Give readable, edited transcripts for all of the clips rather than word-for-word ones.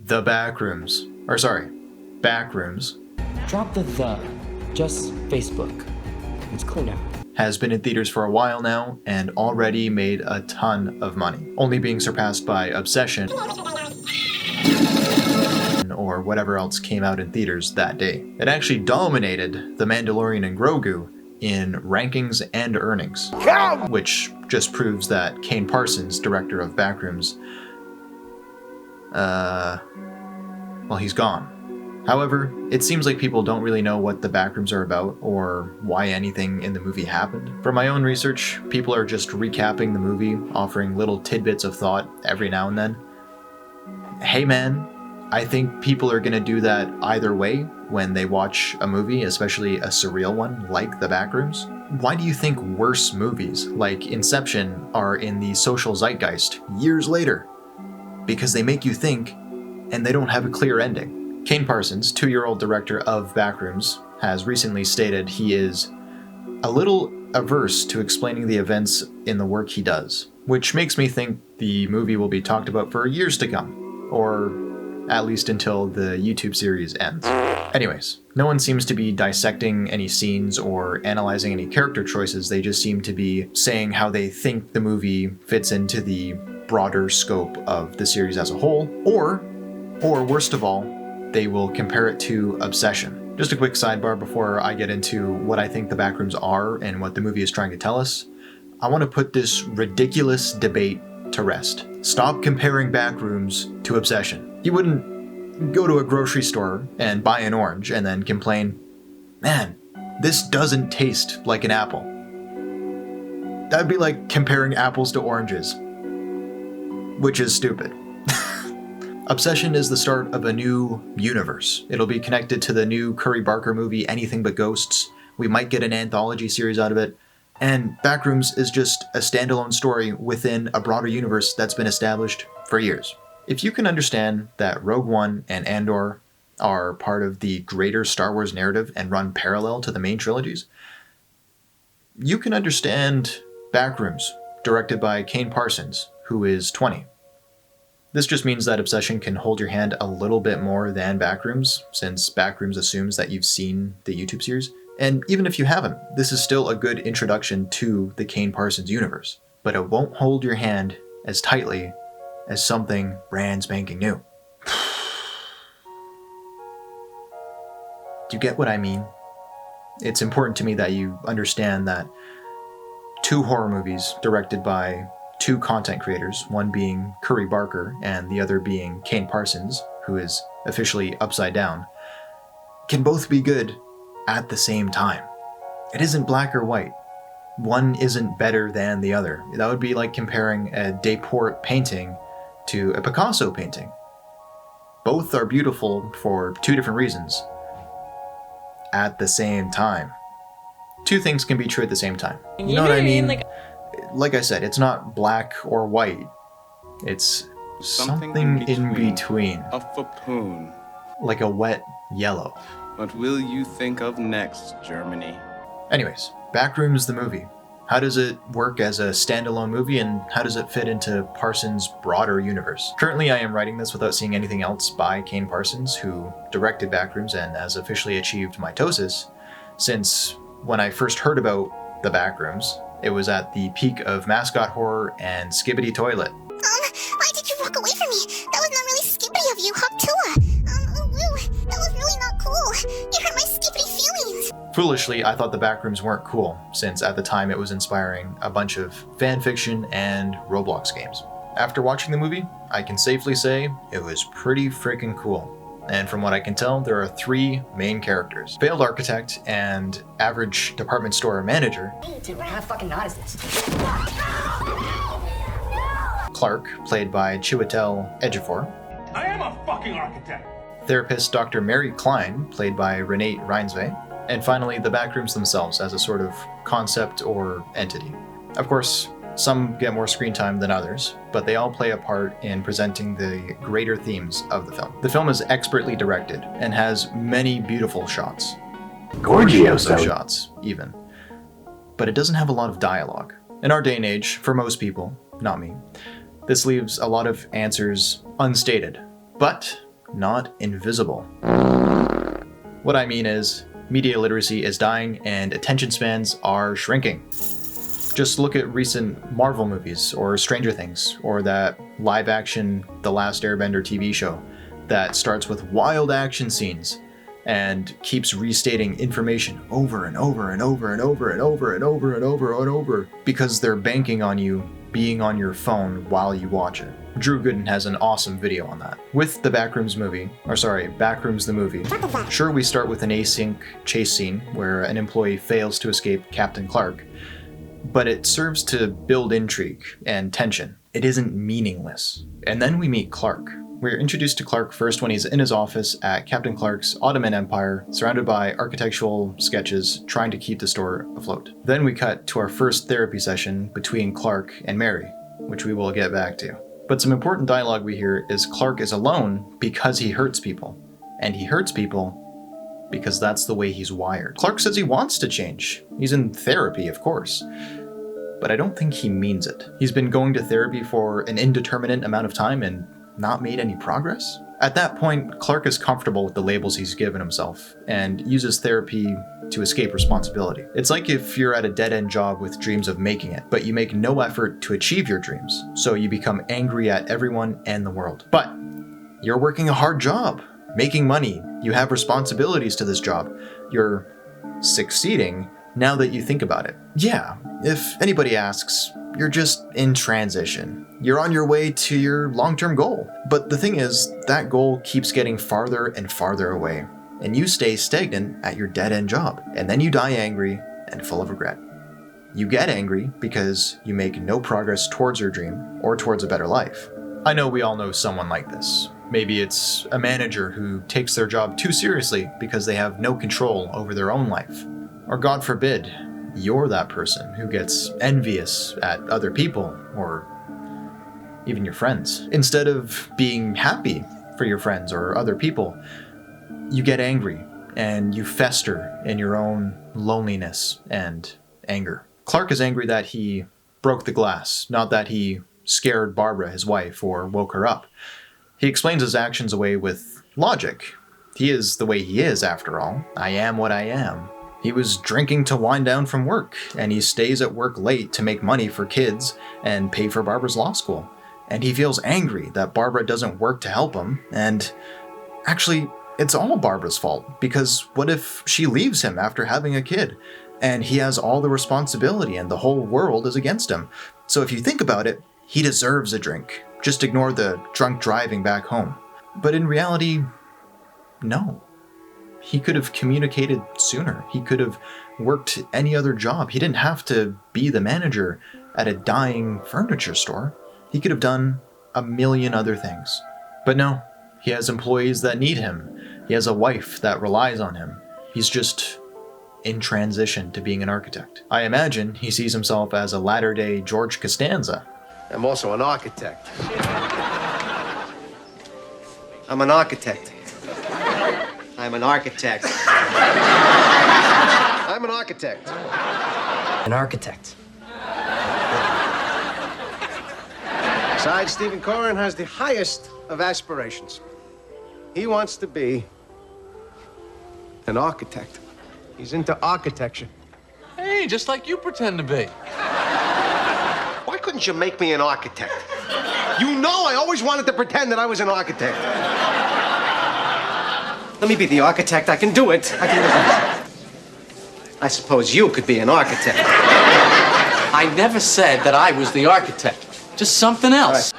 The Backrooms. Or sorry, Backrooms. Drop the just Facebook. It's clear now. Has been in theaters for a while now and already made a ton of money, only being surpassed by Obsession or whatever else came out in theaters that day. It actually dominated The Mandalorian and Grogu in rankings and earnings, which just proves that Kane Parsons, director of Backrooms, well, he's gone. However, it seems like people don't really know what the Backrooms are about or why anything in the movie happened. From my own research, people are just recapping the movie, offering little tidbits of thought every now and then. Hey man, I think people are gonna do that either way when they watch a movie, especially a surreal one like The Backrooms. Why do you think worse movies like Inception are in the social zeitgeist years later? Because they make you think and they don't have a clear ending. Kane Parsons, 2-year-old director of Backrooms, has recently stated he is a little averse to explaining the events in the work he does, which makes me think the movie will be talked about for years to come, or at least until the YouTube series ends. Anyways, no one seems to be dissecting any scenes or analyzing any character choices, they just seem to be saying how they think the movie fits into the broader scope of the series as a whole, or worst of all, they will compare it to Obsession. Just a quick sidebar before I get into what I think the Backrooms are and what the movie is trying to tell us. I want to put this ridiculous debate to rest. Stop comparing Backrooms to Obsession. You wouldn't go to a grocery store and buy an orange and then complain, man, this doesn't taste like an apple. That'd be like comparing apples to oranges, which is stupid. Obsession is the start of a new universe. It'll be connected to the new Curry Barker movie, Anything But Ghosts. We might get an anthology series out of it. And Backrooms is just a standalone story within a broader universe that's been established for years. If you can understand that Rogue One and Andor are part of the greater Star Wars narrative and run parallel to the main trilogies, you can understand Backrooms, directed by Kane Parsons, who is 20. This just means that Obsession can hold your hand a little bit more than Backrooms, since Backrooms assumes that you've seen the YouTube series. And even if you haven't, this is still a good introduction to the Kane Parsons universe. But it won't hold your hand as tightly as something brand spanking new. Do you get what I mean? It's important to me that you understand that 2 horror movies directed by 2 content creators, one being Curry Barker and the other being Kane Parsons, who is officially upside down, can both be good at the same time. It isn't black or white. One isn't better than the other. That would be like comparing a Deport painting to a Picasso painting. Both are beautiful for 2 different reasons at the same time. 2 things can be true at the same time. You know what I mean? Like I said, it's not black or white. It's something in between. A fapoon. Like a wet yellow. What will you think of next, Germany? Anyways, Backrooms the movie. How does it work as a standalone movie, and how does it fit into Parsons' broader universe? Currently, I am writing this without seeing anything else by Kane Parsons, who directed Backrooms and has officially achieved mitosis, since when I first heard about the Backrooms, it was at the peak of mascot horror and skibbity toilet. Why did you walk away from me? That was not really skibbity of you, Hawktua. That was really not cool. You hurt my skibbity feelings. Foolishly, I thought the Backrooms weren't cool, since at the time it was inspiring a bunch of fanfiction and Roblox games. After watching the movie, I can safely say it was pretty freaking cool. And from what I can tell, there are 3 main characters. Failed architect and average department store manager. Dude, what kind of fucking knot is this? Clark, played by Chiwetel Ejiofor. I am a fucking architect! Therapist Dr. Mary Klein, played by Renate Reinsve. And finally, the Backrooms themselves as a sort of concept or entity. Of course, some get more screen time than others, but they all play a part in presenting the greater themes of the film. The film is expertly directed and has many beautiful shots. Gorgeous shots, even. But it doesn't have a lot of dialogue. In our day and age, for most people, not me, this leaves a lot of answers unstated. But not invisible. What I mean is, media literacy is dying and attention spans are shrinking. Just look at recent Marvel movies, or Stranger Things, or that live-action The Last Airbender TV show that starts with wild action scenes and keeps restating information over and over and over and over and over and over and over and over because they're banking on you being on your phone while you watch it. Drew Gooden has an awesome video on that. With the Backrooms the movie, sure, we start with an async chase scene where an employee fails to escape Captain Clark, but it serves to build intrigue and tension. It isn't meaningless. And then we meet Clark. We're introduced to Clark first when he's in his office at Captain Clark's Ottoman Empire, surrounded by architectural sketches trying to keep the store afloat. Then we cut to our first therapy session between Clark and Mary, which we will get back to. But some important dialogue we hear is Clark is alone because he hurts people. And he hurts people because that's the way he's wired. Clark says he wants to change. He's in therapy, of course. But I don't think he means it. He's been going to therapy for an indeterminate amount of time and not made any progress? At that point, Clark is comfortable with the labels he's given himself and uses therapy to escape responsibility. It's like if you're at a dead-end job with dreams of making it, but you make no effort to achieve your dreams, so you become angry at everyone and the world. But you're working a hard job, making money, you have responsibilities to this job, you're succeeding now that you think about it. Yeah, if anybody asks, you're just in transition. You're on your way to your long-term goal. But the thing is, that goal keeps getting farther and farther away, and you stay stagnant at your dead-end job, and then you die angry and full of regret. You get angry because you make no progress towards your dream or towards a better life. I know we all know someone like this. Maybe it's a manager who takes their job too seriously because they have no control over their own life. Or God forbid, you're that person who gets envious at other people or even your friends. Instead of being happy for your friends or other people, you get angry and you fester in your own loneliness and anger. Clark is angry that he broke the glass, not that he scared Barbara, his wife, or woke her up. He explains his actions away with logic. He is the way he is, after all. I am what I am. He was drinking to wind down from work, and he stays at work late to make money for kids and pay for Barbara's law school. And he feels angry that Barbara doesn't work to help him, and actually, it's all Barbara's fault, because what if she leaves him after having a kid, and he has all the responsibility and the whole world is against him? So if you think about it, he deserves a drink. Just ignore the drunk driving back home. But in reality, no. He could have communicated sooner. He could have worked any other job. He didn't have to be the manager at a dying furniture store. He could have done a million other things. But no, he has employees that need him. He has a wife that relies on him. He's just in transition to being an architect. I imagine he sees himself as a latter-day George Costanza. I'm also an architect. I'm an architect. I'm an architect. I'm an architect. An architect. Besides, Stephen Coren has the highest of aspirations. He wants to be an architect. He's into architecture. Hey, just like you pretend to be. Why couldn't you make me an architect? You know I always wanted to pretend that I was an architect. Let me be the architect. I can do it. I suppose you could be an architect. I never said that I was the architect. Just something else.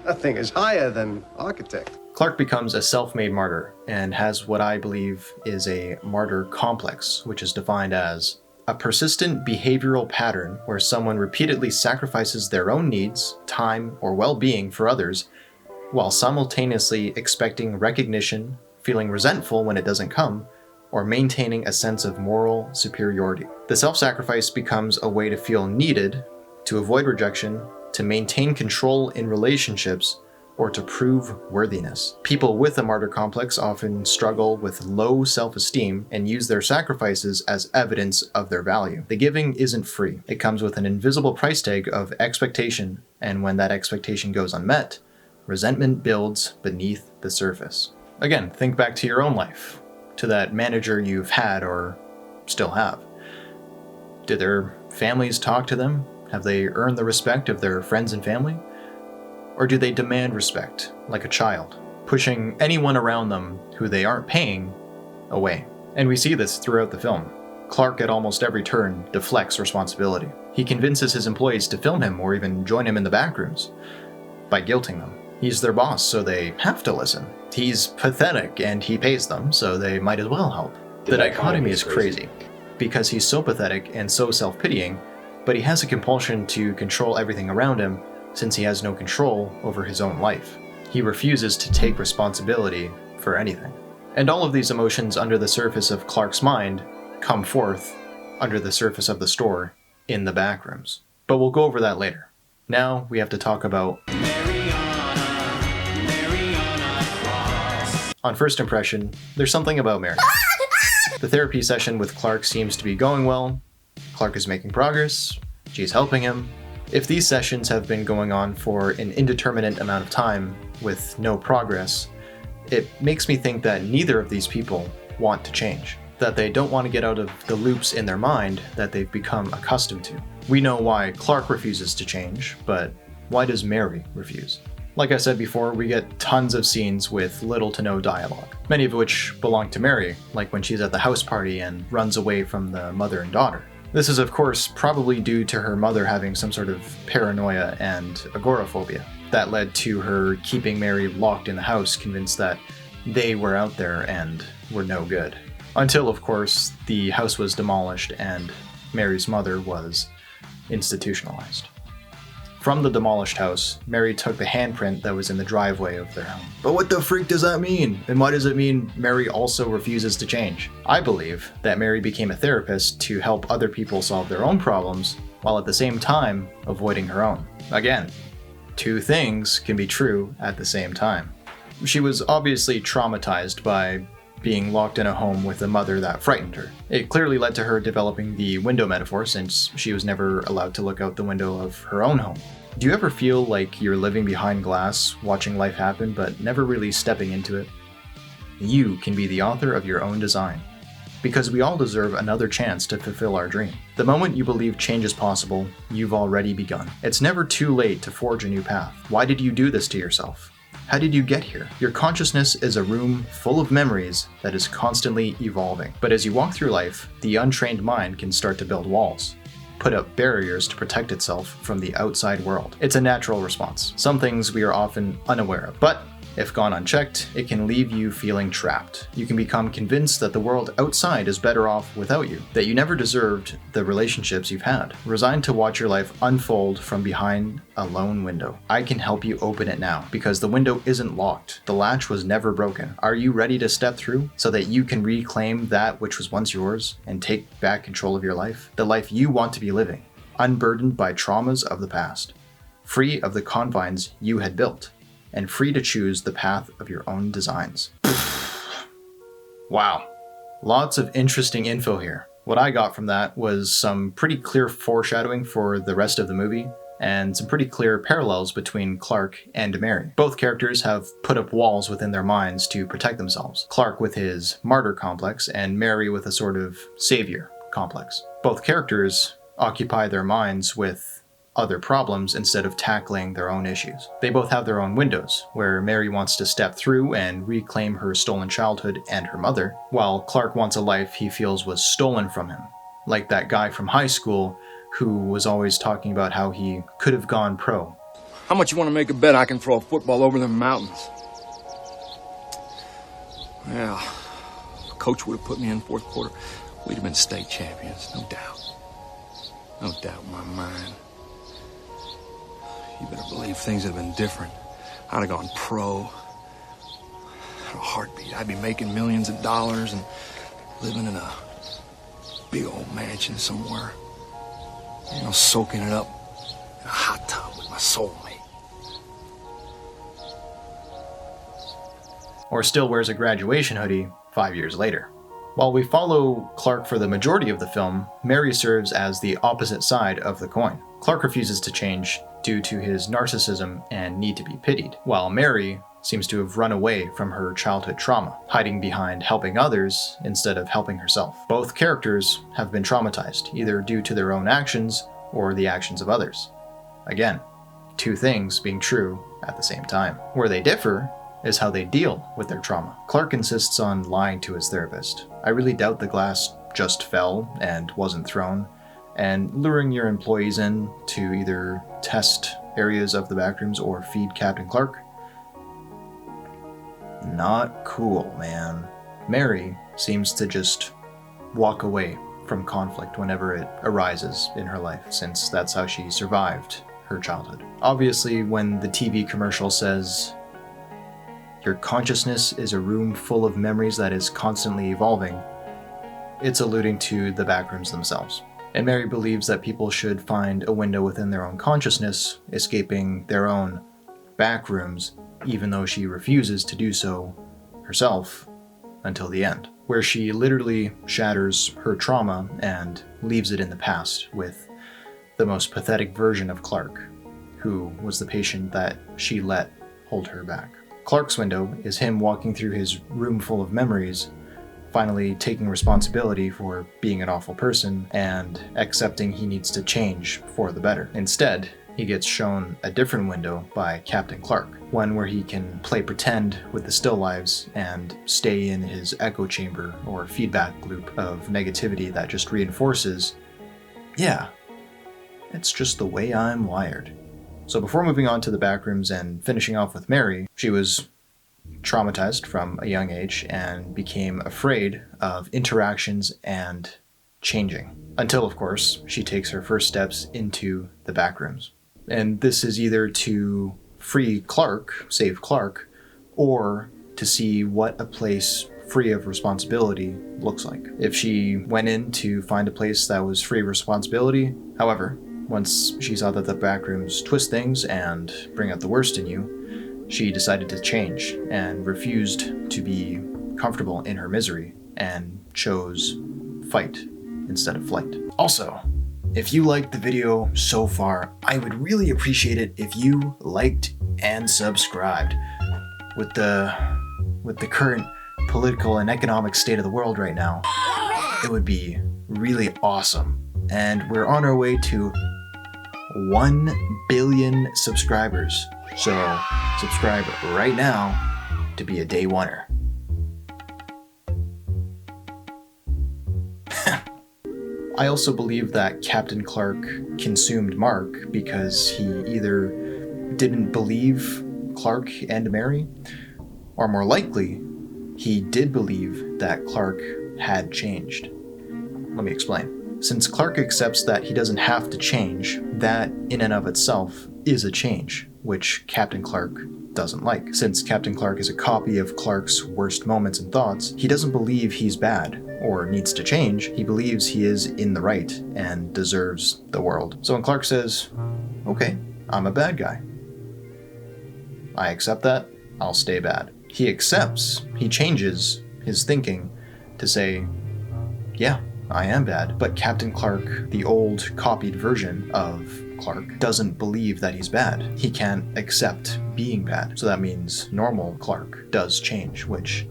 Nothing is higher than architect. Clark becomes a self-made martyr and has what I believe is a martyr complex, which is defined as a persistent behavioral pattern where someone repeatedly sacrifices their own needs, time, or well-being for others, while simultaneously expecting recognition, feeling resentful when it doesn't come, or maintaining a sense of moral superiority. The self-sacrifice becomes a way to feel needed, to avoid rejection, to maintain control in relationships, or to prove worthiness. People with a martyr complex often struggle with low self-esteem and use their sacrifices as evidence of their value. The giving isn't free. It comes with an invisible price tag of expectation, and when that expectation goes unmet, Resentment builds beneath the surface. Again, think back to your own life, to that manager you've had or still have. Did their families talk to them? Have they earned the respect of their friends and family? Or do they demand respect, like a child, pushing anyone around them who they aren't paying away? And we see this throughout the film. Clark at almost every turn deflects responsibility. He convinces his employees to film him or even join him in the backrooms by guilting them. He's their boss, so they have to listen. He's pathetic and he pays them, so they might as well help. The dichotomy is crazy, because he's so pathetic and so self-pitying, but he has a compulsion to control everything around him since he has no control over his own life. He refuses to take responsibility for anything. And all of these emotions under the surface of Clark's mind come forth under the surface of the store in the backrooms. But we'll go over that later. Now we have to talk about on first impression, there's something about Mary. The therapy session with Clark seems to be going well. Clark is making progress. She's helping him. If these sessions have been going on for an indeterminate amount of time with no progress, it makes me think that neither of these people want to change, that they don't want to get out of the loops in their mind that they've become accustomed to. We know why Clark refuses to change, but why does Mary refuse? Like I said before, we get tons of scenes with little to no dialogue, many of which belong to Mary, like when she's at the house party and runs away from the mother and daughter. This is of course probably due to her mother having some sort of paranoia and agoraphobia. That led to her keeping Mary locked in the house, convinced that they were out there and were no good. Until, of course, the house was demolished and Mary's mother was institutionalized. From the demolished house, Mary took the handprint that was in the driveway of their home. But what the freak does that mean? And why does it mean Mary also refuses to change? I believe that Mary became a therapist to help other people solve their own problems, while at the same time avoiding her own. Again, two things can be true at the same time. She was obviously traumatized by being locked in a home with a mother that frightened her. It clearly led to her developing the window metaphor, since she was never allowed to look out the window of her own home. Do you ever feel like you're living behind glass, watching life happen, but never really stepping into it? You can be the author of your own design, because we all deserve another chance to fulfill our dream. The moment you believe change is possible, you've already begun. It's never too late to forge a new path. Why did you do this to yourself? How did you get here? Your consciousness is a room full of memories that is constantly evolving. But as you walk through life, the untrained mind can start to build walls, put up barriers to protect itself from the outside world. It's a natural response, some things we are often unaware of. But if gone unchecked, it can leave you feeling trapped. You can become convinced that the world outside is better off without you, that you never deserved the relationships you've had, resigned to watch your life unfold from behind a lone window. I can help you open it now, because the window isn't locked. The latch was never broken. Are you ready to step through so that you can reclaim that which was once yours and take back control of your life? The life you want to be living, unburdened by traumas of the past, free of the confines you had built, and free to choose the path of your own designs. Wow. Lots of interesting info here. What I got from that was some pretty clear foreshadowing for the rest of the movie, and some pretty clear parallels between Clark and Mary. Both characters have put up walls within their minds to protect themselves. Clark with his martyr complex, and Mary with a sort of savior complex. Both characters occupy their minds with other problems instead of tackling their own issues. They both have their own windows, where Mary wants to step through and reclaim her stolen childhood and her mother, while Clark wants a life he feels was stolen from him, like that guy from high school who was always talking about how he could have gone pro. How much you want to make a bet I can throw a football over them mountains? Yeah, if Coach would have put me in fourth quarter, we'd have been state champions, no doubt. No doubt in my mind. You better believe things would have been different. I'd have gone pro. In a heartbeat. I'd be making millions of dollars and living in a big old mansion somewhere. You know, soaking it up in a hot tub with my soulmate. Or still wears a graduation hoodie 5 years later. While we follow Clark for the majority of the film, Mary serves as the opposite side of the coin. Clark refuses to change due to his narcissism and need to be pitied, while Mary seems to have run away from her childhood trauma, hiding behind helping others instead of helping herself. Both characters have been traumatized, either due to their own actions or the actions of others. Again, two things being true at the same time. Where they differ is how they deal with their trauma. Clark insists on lying to his therapist. I really doubt the glass just fell and wasn't thrown, and luring your employees in to either test areas of the backrooms or feed Captain Clark. Not cool, man. Mary seems to just walk away from conflict whenever it arises in her life, since that's how she survived her childhood. Obviously, when the TV commercial says, "Your consciousness is a room full of memories that is constantly evolving," it's alluding to the backrooms themselves. And Mary believes that people should find a window within their own consciousness, escaping their own backrooms, even though she refuses to do so herself until the end, where she literally shatters her trauma and leaves it in the past with the most pathetic version of Clark, who was the patient that she let hold her back. Clark's window is him walking through his room full of memories, finally taking responsibility for being an awful person and accepting he needs to change for the better. Instead, he gets shown a different window by Captain Clark, one where he can play pretend with the still lives and stay in his echo chamber or feedback loop of negativity that just reinforces, yeah, it's just the way I'm wired. So before moving on to the backrooms and finishing off with Mary, she was traumatized from a young age and became afraid of interactions and changing. Until, of course, she takes her first steps into the backrooms. And this is either to free Clark, save Clark, or to see what a place free of responsibility looks like. If she went in to find a place that was free of responsibility, however, once she saw that the backrooms twist things and bring out the worst in you, she decided to change and refused to be comfortable in her misery and chose fight instead of flight. Also, if you liked the video so far, I would really appreciate it if you liked and subscribed. With the current political and economic state of the world right now, it would be really awesome. And we're on our way to 1 billion subscribers. So subscribe right now to be a day oneer. I also believe that Captain Clark consumed Mark because he either didn't believe Clark and Mary, or more likely, he did believe that Clark had changed. Let me explain. Since Clark accepts that he doesn't have to change, that in and of itself is a change, which Captain Clark doesn't like. Since Captain Clark is a copy of Clark's worst moments and thoughts, he doesn't believe he's bad or needs to change. He believes he is in the right and deserves the world. So when Clark says, "Okay, I'm a bad guy. I accept that, I'll stay bad," he accepts, he changes his thinking to say, "Yeah, I am bad." But Captain Clark, the old copied version of Clark, doesn't believe that he's bad. He can't accept being bad. So that means normal Clark does change, which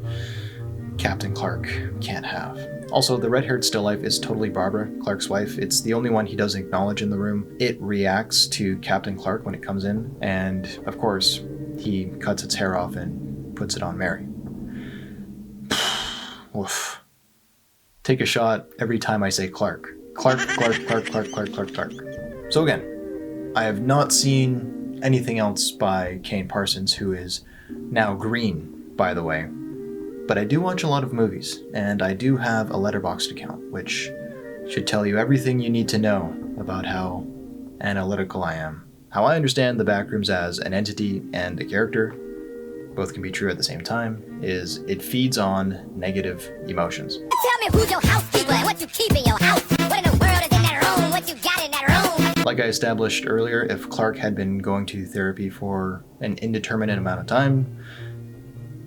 Captain Clark can't have. Also, the red-haired still life is totally Barbara, Clark's wife. It's the only one he doesn't acknowledge in the room. It reacts to Captain Clark when it comes in, and of course, he cuts its hair off and puts it on Mary. Oof. Take a shot every time I say Clark. Clark, Clark, Clark, Clark, Clark, Clark, Clark. So again, I have not seen anything else by Kane Parsons, who is now green, by the way. But I do watch a lot of movies, and I do have a Letterboxd account, which should tell you everything you need to know about how analytical I am. How I understand the backrooms as an entity and a character, both can be true at the same time, is it feeds on negative emotions. Tell me who's your housekeeper and what you keep in your house. What in the world is in that room? What you got in that room? Like I established earlier, if Clark had been going to therapy for an indeterminate amount of time,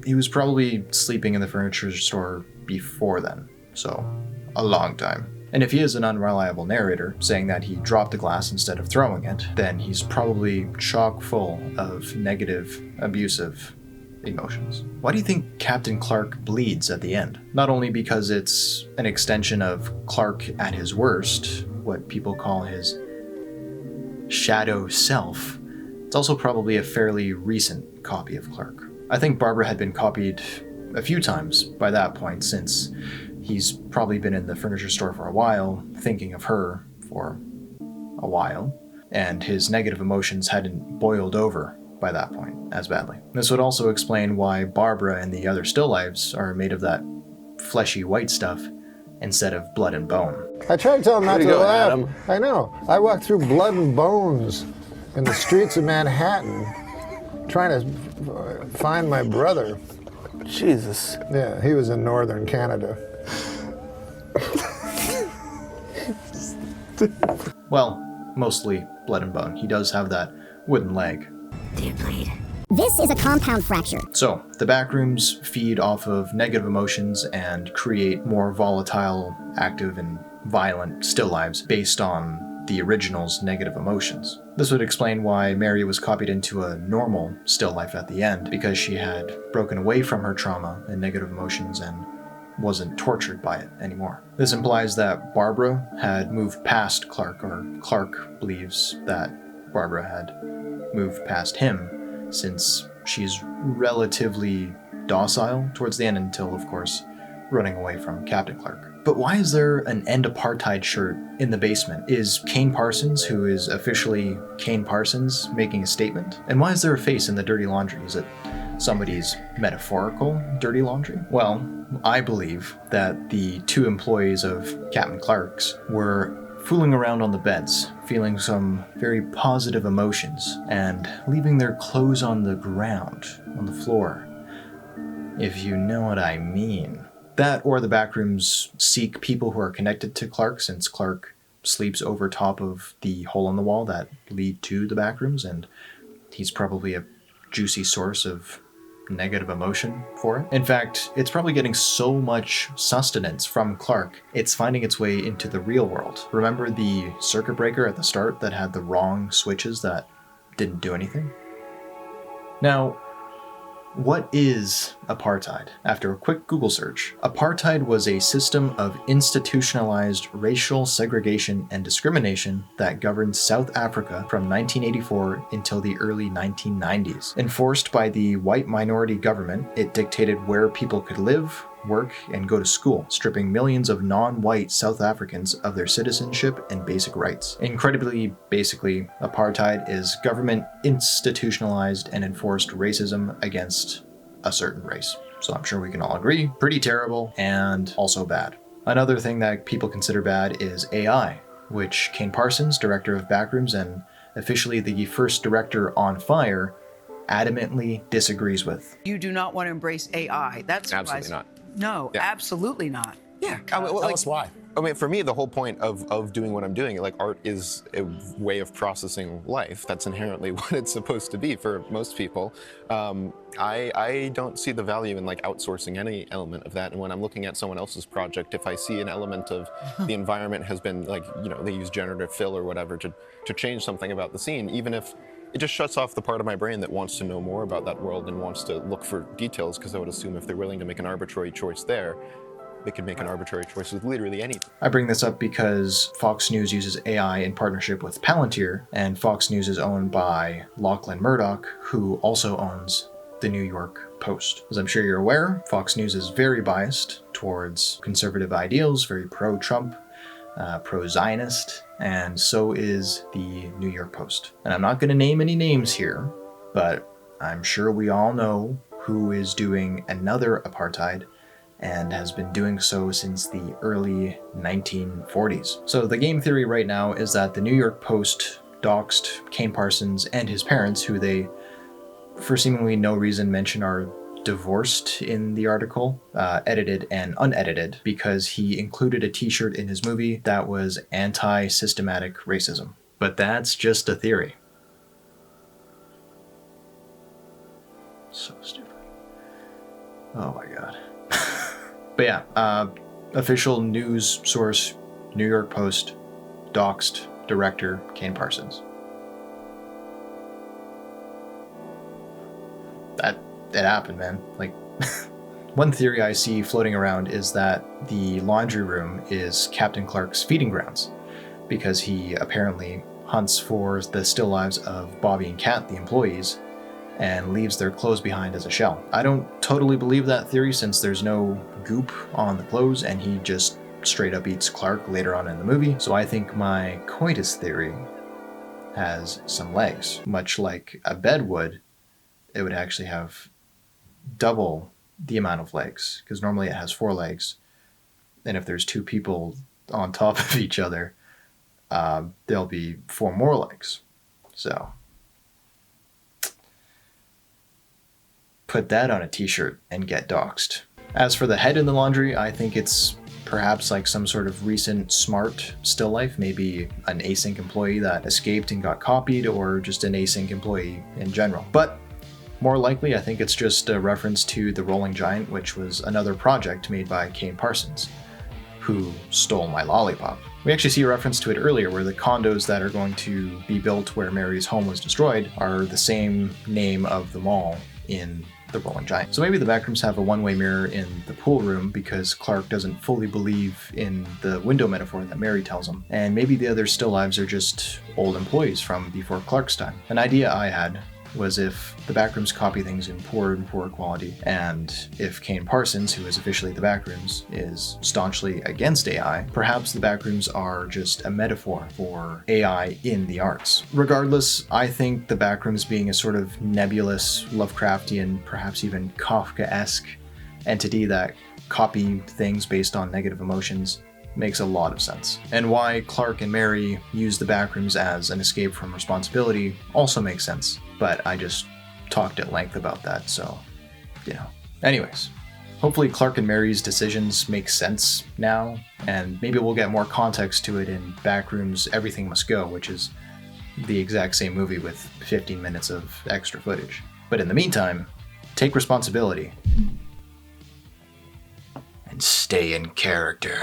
he was probably sleeping in the furniture store before then, so a long time. And if he is an unreliable narrator, saying that he dropped the glass instead of throwing it, then he's probably chock full of negative, abusive emotions. Why do you think Captain Clark bleeds at the end? Not only because it's an extension of Clark at his worst, what people call his shadow self, it's also probably a fairly recent copy of Clark. I think Barbara had been copied a few times by that point, since he's probably been in the furniture store for a while, thinking of her for a while, and his negative emotions hadn't boiled over by that point as badly. This would also explain why Barbara and the other still lifes are made of that fleshy white stuff instead of blood and bone. I tried to tell him not to laugh. Adam. I know. I walked through blood and bones in the streets of Manhattan trying to find my brother. Jesus. Yeah, he was in northern Canada. Well, mostly blood and bone. He does have that wooden leg. Dear blade. This is a compound fracture. So, the backrooms feed off of negative emotions and create more volatile, active, and violent still lives based on the original's negative emotions. This would explain why Mary was copied into a normal still life at the end, because she had broken away from her trauma and negative emotions and wasn't tortured by it anymore. This implies that Barbara had moved past Clark, or Clark believes that Barbara had moved past him, since she's relatively docile towards the end until, of course, running away from Captain Clark. But why is there an End Apartheid shirt in the basement? Is Kane Parsons, who is officially Kane Parsons, making a statement? And why is there a face in the dirty laundry? Is it somebody's metaphorical dirty laundry? Well, I believe that the two employees of Captain Clark's were fooling around on the beds, feeling some very positive emotions, and leaving their clothes on the ground, on the floor, if you know what I mean. That, or the backrooms seek people who are connected to Clark, since Clark sleeps over top of the hole in the wall that lead to the backrooms, and he's probably a juicy source of negative emotion for it. In fact, it's probably getting so much sustenance from Clark, it's finding its way into the real world. Remember the circuit breaker at the start that had the wrong switches that didn't do anything? Now, what is apartheid? After a quick Google search, apartheid was a system of institutionalized racial segregation and discrimination that governed South Africa from 1984 until the early 1990s. Enforced by the white minority government, it dictated where people could live, work, and go to school, stripping millions of non-white South Africans of their citizenship and basic rights. Incredibly, basically, apartheid is government institutionalized and enforced racism against a certain race. So I'm sure we can all agree, pretty terrible and also bad. Another thing that people consider bad is AI, which Kane Parsons, director of Backrooms and officially the first director on Fire, adamantly disagrees with. You do not want to embrace AI. That's absolutely not. No, absolutely not. Yeah. Tell us why. I mean, for me, the whole point of doing what I'm doing, like, art is a way of processing life. That's inherently what it's supposed to be for most people. I don't see the value in, like, outsourcing any element of that. And when I'm looking at someone else's project, if I see an element of the environment has been, like, you know, they use generative fill or whatever to change something about the scene, even if it just shuts off the part of my brain that wants to know more about that world and wants to look for details, because I would assume if they're willing to make an arbitrary choice there, they could make an arbitrary choice with literally anything. I bring this up because Fox News uses AI in partnership with Palantir, and Fox News is owned by Lachlan Murdoch, who also owns the New York Post. As I'm sure you're aware, Fox News is very biased towards conservative ideals, very pro-Trump, pro-Zionist, and so is the New York Post. And I'm not going to name any names here, but I'm sure we all know who is doing another apartheid and has been doing so since the early 1940s. So the game theory right now is that the New York Post doxed Kane Parsons and his parents, who they, for seemingly no reason, mention are divorced in the article, edited and unedited, because he included a t-shirt in his movie that was anti-systematic racism. But that's just a theory. So stupid. Oh my god. But yeah, official news source New York Post doxed director Kane Parsons. It happened, man. Like, one theory I see floating around is that the laundry room is Captain Clark's feeding grounds, because he apparently hunts for the still lives of Bobby and Kat, the employees, and leaves their clothes behind as a shell. I don't totally believe that theory, since there's no goop on the clothes and he just straight up eats Clark later on in the movie. So I think my coitus theory has some legs. Much like a bed would, it would actually have double the amount of legs, because normally it has 4 legs, and if there's 2 people on top of each other, there'll be 4 more legs. So put that on a t-shirt and get doxxed. As for the head in the laundry, I think it's perhaps like some sort of recent smart still life, maybe an async employee that escaped and got copied, or just an async employee in general. But more likely, I think it's just a reference to The Rolling Giant, which was another project made by Kane Parsons, who stole my lollipop. We actually see a reference to it earlier, where the condos that are going to be built where Mary's home was destroyed are the same name of the mall in The Rolling Giant. So maybe the Backrooms have a one-way mirror in the pool room because Clark doesn't fully believe in the window metaphor that Mary tells him. And maybe the other still lives are just old employees from before Clark's time. An idea I had was if the Backrooms copy things in poorer and poorer quality, and if Kane Parsons, who is officially the Backrooms, is staunchly against AI, perhaps the Backrooms are just a metaphor for AI in the arts. Regardless, I think the Backrooms being a sort of nebulous, Lovecraftian, perhaps even Kafka-esque entity that copy things based on negative emotions makes a lot of sense. And why Clark and Mary use the Backrooms as an escape from responsibility also makes sense. But I just talked at length about that, so, you know. Anyways, hopefully Clark and Mary's decisions make sense now, and maybe we'll get more context to it in Backrooms Everything Must Go, which is the exact same movie with 15 minutes of extra footage. But in the meantime, take responsibility and stay in character.